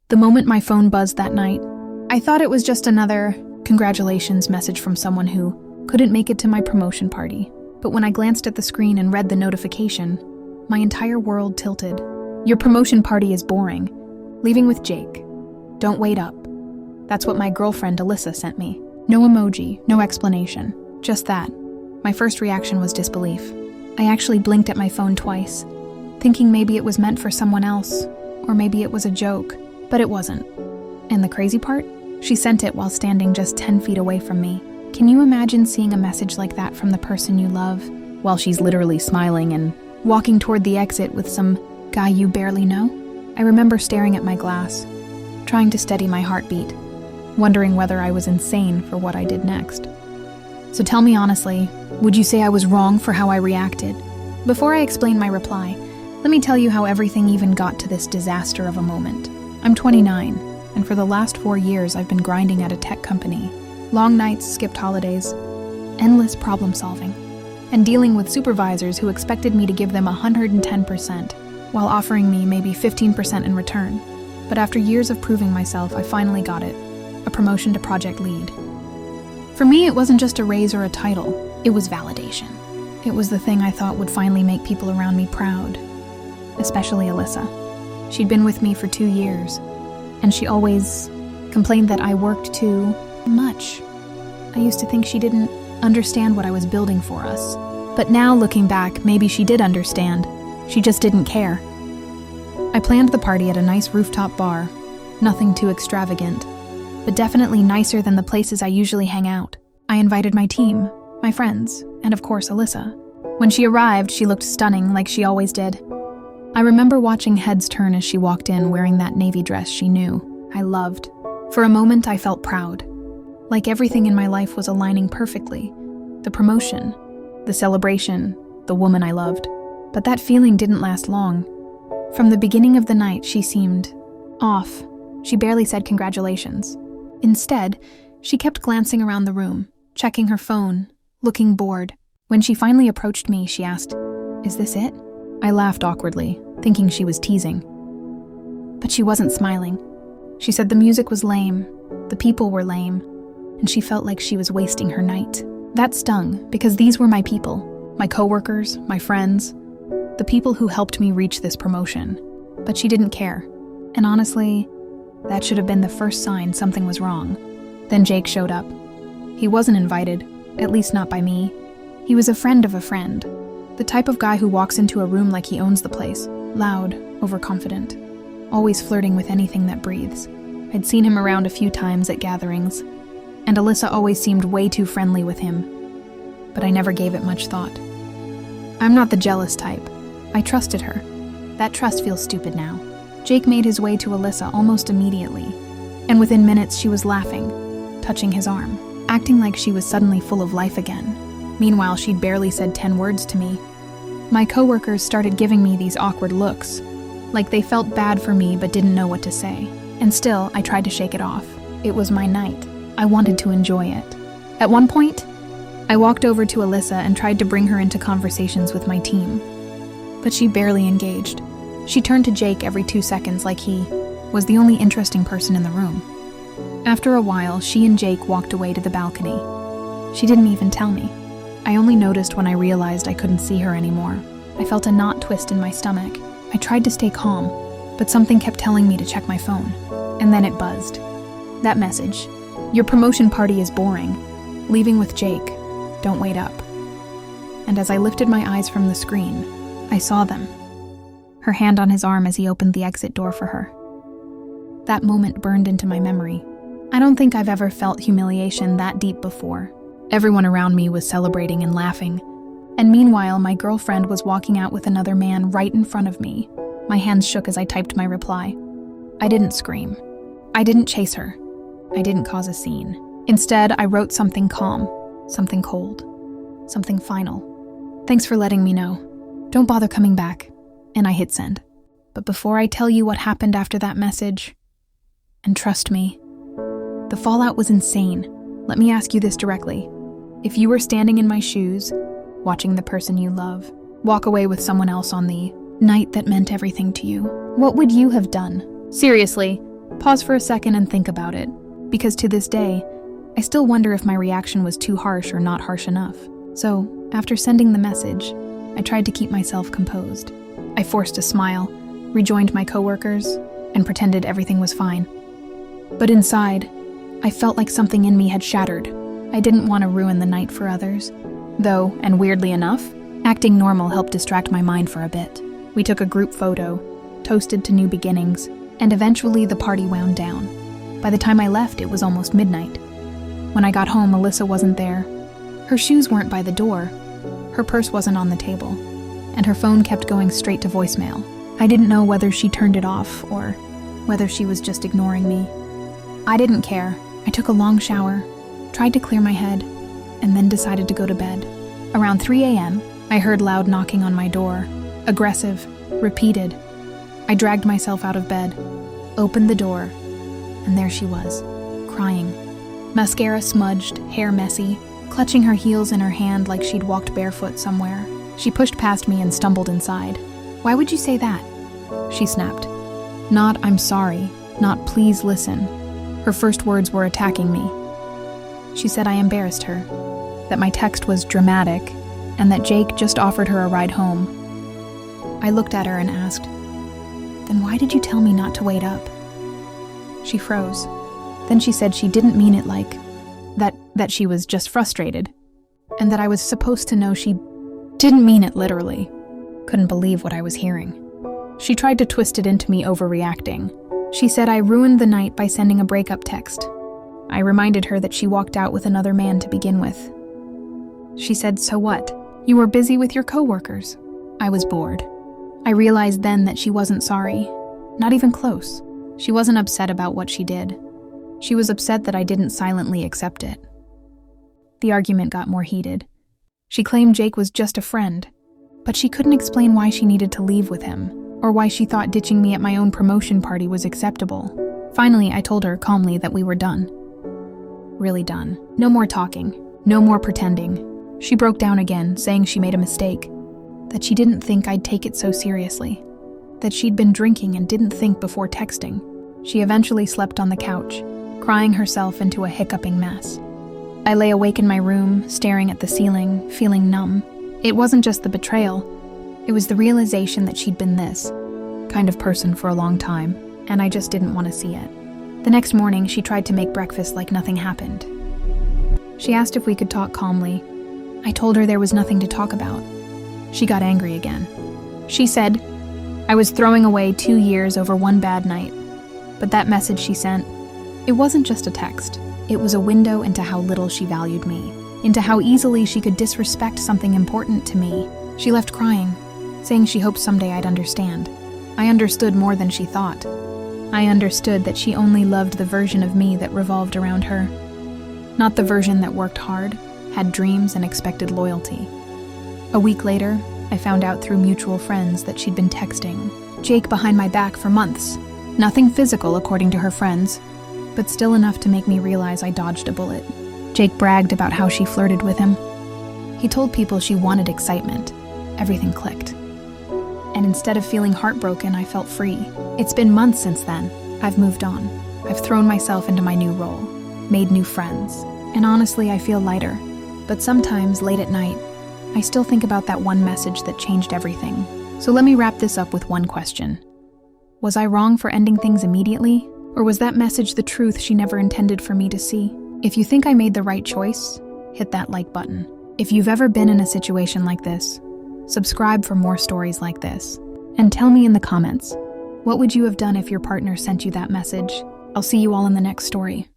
The moment my phone buzzed that night, I thought it was just another congratulations message from someone who couldn't make it to my promotion party. But when I glanced at the screen and read the notification, my entire world tilted. Your promotion party is boring. Leaving with Jake. Don't wait up. That's what my girlfriend Alyssa sent me. No emoji, no explanation. Just that. My first reaction was disbelief. I actually blinked at my phone twice, thinking maybe it was meant for someone else, or maybe it was a joke, but it wasn't. And the crazy part? She sent it while standing just 10 feet away from me. Can you imagine seeing a message like that from the person you love, while she's literally smiling and walking toward the exit with some guy you barely know? I remember staring at my glass, trying to steady my heartbeat, wondering whether I was insane for what I did next. So tell me honestly, would you say I was wrong for how I reacted? Before I explain my reply, let me tell you how everything even got to this disaster of a moment. I'm 29, and for the last 4 years I've been grinding at a tech company. Long nights, skipped holidays, endless problem solving, and dealing with supervisors who expected me to give them 110%, while offering me maybe 15% in return. But after years of proving myself, I finally got it, a promotion to project lead. For me, it wasn't just a raise or a title, it was validation. It was the thing I thought would finally make people around me proud, especially Alyssa. She'd been with me for 2 years, and she always complained that I worked too much. I used to think she didn't understand what I was building for us. But now, looking back, maybe she did understand. She just didn't care. I planned the party at a nice rooftop bar, nothing too extravagant, but definitely nicer than the places I usually hang out. I invited my team, my friends, and of course Alyssa. When she arrived, she looked stunning like she always did. I remember watching heads turn as she walked in wearing that navy dress she knew I loved. For a moment, I felt proud. Like everything in my life was aligning perfectly. The promotion, the celebration, the woman I loved. But that feeling didn't last long. From the beginning of the night, she seemed off. She barely said congratulations. Instead, she kept glancing around the room, checking her phone, looking bored. When she finally approached me, she asked, "Is this it?" I laughed awkwardly, thinking she was teasing. But she wasn't smiling. She said the music was lame, the people were lame, and she felt like she was wasting her night. That stung, because these were my people, my coworkers, my friends, the people who helped me reach this promotion. But she didn't care. And honestly, that should have been the first sign something was wrong. Then Jake showed up. He wasn't invited, at least not by me. He was a friend of a friend, the type of guy who walks into a room like he owns the place, loud, overconfident, always flirting with anything that breathes. I'd seen him around a few times at gatherings, and Alyssa always seemed way too friendly with him, but I never gave it much thought. I'm not the jealous type. I trusted her. That trust feels stupid now. Jake made his way to Alyssa almost immediately, and within minutes she was laughing, touching his arm, acting like she was suddenly full of life again. Meanwhile, she'd barely said 10 words to me. My coworkers started giving me these awkward looks, like they felt bad for me but didn't know what to say. And still, I tried to shake it off. It was my night. I wanted to enjoy it. At one point, I walked over to Alyssa and tried to bring her into conversations with my team, but she barely engaged. She turned to Jake every 2 seconds like he was the only interesting person in the room. After a while, she and Jake walked away to the balcony. She didn't even tell me. I only noticed when I realized I couldn't see her anymore. I felt a knot twist in my stomach. I tried to stay calm, but something kept telling me to check my phone. And then it buzzed. That message. Your promotion party is boring. Leaving with Jake. Don't wait up. And as I lifted my eyes from the screen, I saw them. Her hand on his arm as he opened the exit door for her. That moment burned into my memory. I don't think I've ever felt humiliation that deep before. Everyone around me was celebrating and laughing. And meanwhile, my girlfriend was walking out with another man right in front of me. My hands shook as I typed my reply. I didn't scream. I didn't chase her. I didn't cause a scene. Instead, I wrote something calm, something cold, something final. Thanks for letting me know. Don't bother coming back. And I hit send. But before I tell you what happened after that message, and trust me, the fallout was insane. Let me ask you this directly. If you were standing in my shoes, watching the person you love walk away with someone else on the night that meant everything to you, what would you have done? Seriously, Pause for a second and think about it, because to this day, I still wonder if my reaction was too harsh or not harsh enough. So, after sending the message, I tried to keep myself composed. I forced a smile, rejoined my coworkers, and pretended everything was fine. But inside, I felt like something in me had shattered. I didn't want to ruin the night for others. Though, and weirdly enough, acting normal helped distract my mind for a bit. We took a group photo, toasted to new beginnings, and eventually the party wound down. By the time I left, it was almost midnight. When I got home, Melissa wasn't there. Her shoes weren't by the door, her purse wasn't on the table, and her phone kept going straight to voicemail. I didn't know whether she turned it off or whether she was just ignoring me. I didn't care. I took a long shower, tried to clear my head, and then decided to go to bed. Around 3 a.m., I heard loud knocking on my door. Aggressive, repeated. I dragged myself out of bed, opened the door, and there she was, crying. Mascara smudged, hair messy, clutching her heels in her hand like she'd walked barefoot somewhere. She pushed past me and stumbled inside. "Why would you say that?" she snapped. Not "I'm sorry," not "please listen." Her first words were attacking me. She said I embarrassed her, that my text was dramatic, and that Jake just offered her a ride home. I looked at her and asked, "Then why did you tell me not to wait up?" She froze. Then she said she didn't mean it like that she was just frustrated, and that I was supposed to know she didn't mean it literally. Couldn't believe what I was hearing. She tried to twist it into me overreacting. She said I ruined the night by sending a breakup text. I reminded her that she walked out with another man to begin with. She said, "So what? You were busy with your coworkers." I was bored. I realized then that she wasn't sorry. Not even close. She wasn't upset about what she did. She was upset that I didn't silently accept it. The argument got more heated. She claimed Jake was just a friend, but she couldn't explain why she needed to leave with him, or why she thought ditching me at my own promotion party was acceptable. Finally, I told her calmly that we were done. Really done. No more talking. No more pretending. She broke down again, saying she made a mistake, that she didn't think I'd take it so seriously, that she'd been drinking and didn't think before texting. She eventually slept on the couch, crying herself into a hiccuping mess. I lay awake in my room, staring at the ceiling, feeling numb. It wasn't just the betrayal, it was the realization that she'd been this kind of person for a long time, and I just didn't want to see it. The next morning, she tried to make breakfast like nothing happened. She asked if we could talk calmly. I told her there was nothing to talk about. She got angry again. She said, I was throwing away 2 years over one bad night. But that message she sent, it wasn't just a text. It was a window into how little she valued me, into how easily she could disrespect something important to me. She left crying, saying she hoped someday I'd understand. I understood more than she thought. I understood that she only loved the version of me that revolved around her, not the version that worked hard, had dreams, and expected loyalty. A week later, I found out through mutual friends that she'd been texting Jake behind my back for months. Nothing physical, according to her friends, but still enough to make me realize I dodged a bullet. Jake bragged about how she flirted with him. He told people she wanted excitement. Everything clicked. And instead of feeling heartbroken, I felt free. It's been months since then. I've moved on. I've thrown myself into my new role, made new friends, and honestly, I feel lighter. But sometimes, late at night, I still think about that one message that changed everything. So let me wrap this up with one question. Was I wrong for ending things immediately? Or was that message the truth she never intended for me to see? If you think I made the right choice, hit that like button. If you've ever been in a situation like this, subscribe for more stories like this. And tell me in the comments, what would you have done if your partner sent you that message? I'll see you all in the next story.